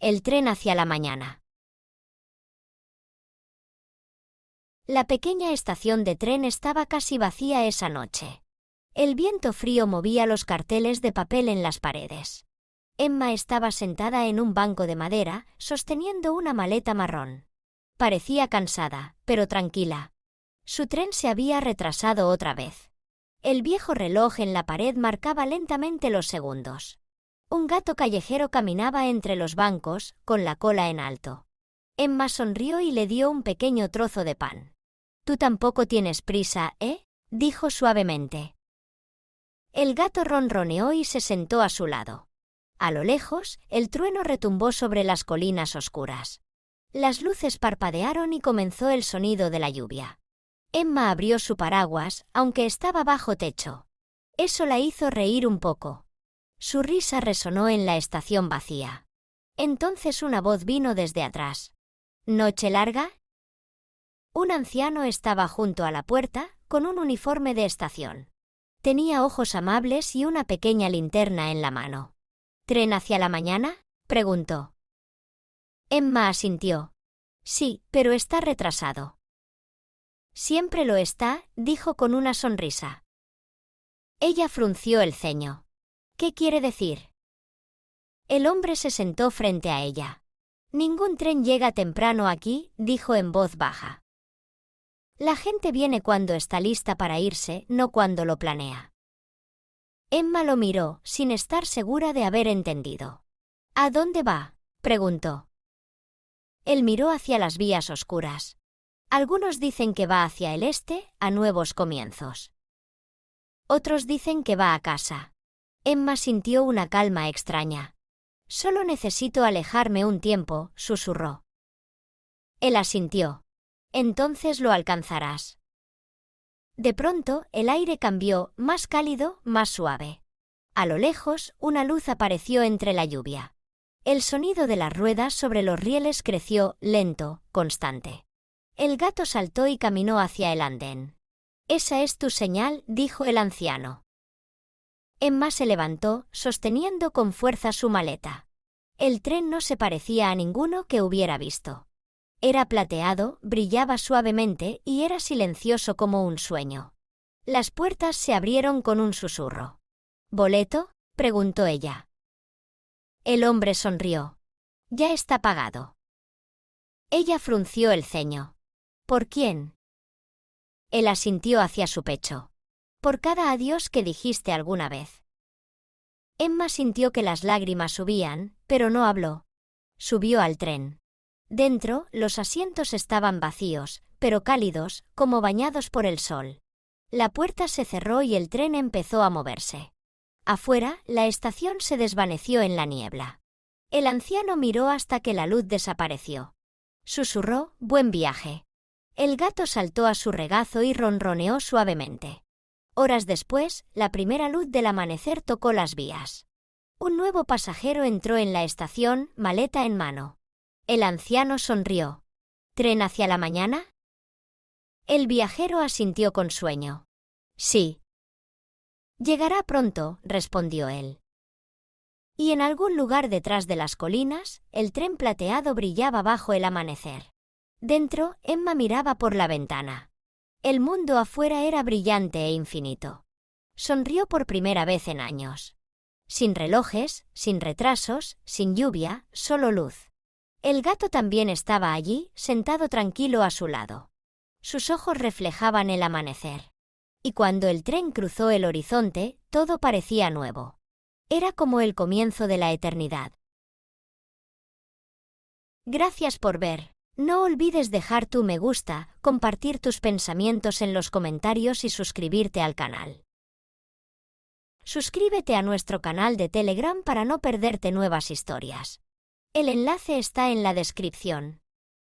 El tren hacia la mañana. La pequeña estación de tren estaba casi vacía esa noche. El viento frío movía los carteles de papel en las paredes. Emma estaba sentada en un banco de madera, sosteniendo una maleta marrón. Parecía cansada, pero tranquila. Su tren se había retrasado otra vez. El viejo reloj en la pared marcaba lentamente los segundos. Un gato callejero caminaba entre los bancos, con la cola en alto. Emma sonrió y le dio un pequeño trozo de pan. «Tú tampoco tienes prisa, ¿eh?», dijo suavemente. El gato ronroneó y se sentó a su lado. A lo lejos, el trueno retumbó sobre las colinas oscuras. Las luces parpadearon y comenzó el sonido de la lluvia. Emma abrió su paraguas, aunque estaba bajo techo. Eso la hizo reír un poco. Su risa resonó en la estación vacía. Entonces una voz vino desde atrás. «¿Noche larga?». Un anciano estaba junto a la puerta, con un uniforme de estación. Tenía ojos amables y una pequeña linterna en la mano. «¿Tren hacia la mañana?», preguntó. Emma asintió. «Sí, pero está retrasado». «Siempre lo está», dijo con una sonrisa. Ella frunció el ceño. «¿Qué quiere decir?». El hombre se sentó frente a ella. «Ningún tren llega temprano aquí», dijo en voz baja. «La gente viene cuando está lista para irse, no cuando lo planea». Emma lo miró, sin estar segura de haber entendido. «¿A dónde va?», preguntó. Él miró hacia las vías oscuras. «Algunos dicen que va hacia el este, a nuevos comienzos. Otros dicen que va a casa». Emma sintió una calma extraña. «Solo necesito alejarme un tiempo», susurró. Él asintió. «Entonces lo alcanzarás». De pronto, el aire cambió, más cálido, más suave. A lo lejos, una luz apareció entre la lluvia. El sonido de las ruedas sobre los rieles creció, lento, constante. El gato saltó y caminó hacia el andén. «Esa es tu señal», dijo el anciano. Emma se levantó, sosteniendo con fuerza su maleta. El tren no se parecía a ninguno que hubiera visto. Era plateado, brillaba suavemente y era silencioso como un sueño. Las puertas se abrieron con un susurro. «¿Boleto?», preguntó ella. El hombre sonrió. «Ya está pagado». Ella frunció el ceño. «¿Por quién?». Él asintió hacia su pecho. «Por cada adiós que dijiste alguna vez». Emma sintió que las lágrimas subían, pero no habló. Subió al tren. Dentro, los asientos estaban vacíos, pero cálidos, como bañados por el sol. La puerta se cerró y el tren empezó a moverse. Afuera, la estación se desvaneció en la niebla. El anciano miró hasta que la luz desapareció. Susurró: «Buen viaje». El gato saltó a su regazo y ronroneó suavemente. Horas después, la primera luz del amanecer tocó las vías. Un nuevo pasajero entró en la estación, maleta en mano. El anciano sonrió. «¿Tren hacia la mañana?». El viajero asintió con sueño. «Sí». «Llegará pronto», respondió él. Y en algún lugar detrás de las colinas, el tren plateado brillaba bajo el amanecer. Dentro, Emma miraba por la ventana. El mundo afuera era brillante e infinito. Sonrió por primera vez en años. Sin relojes, sin retrasos, sin lluvia, solo luz. El gato también estaba allí, sentado tranquilo a su lado. Sus ojos reflejaban el amanecer. Y cuando el tren cruzó el horizonte, todo parecía nuevo. Era como el comienzo de la eternidad. Gracias por ver. No olvides dejar tu me gusta, compartir tus pensamientos en los comentarios y suscribirte al canal. Suscríbete a nuestro canal de Telegram para no perderte nuevas historias. El enlace está en la descripción.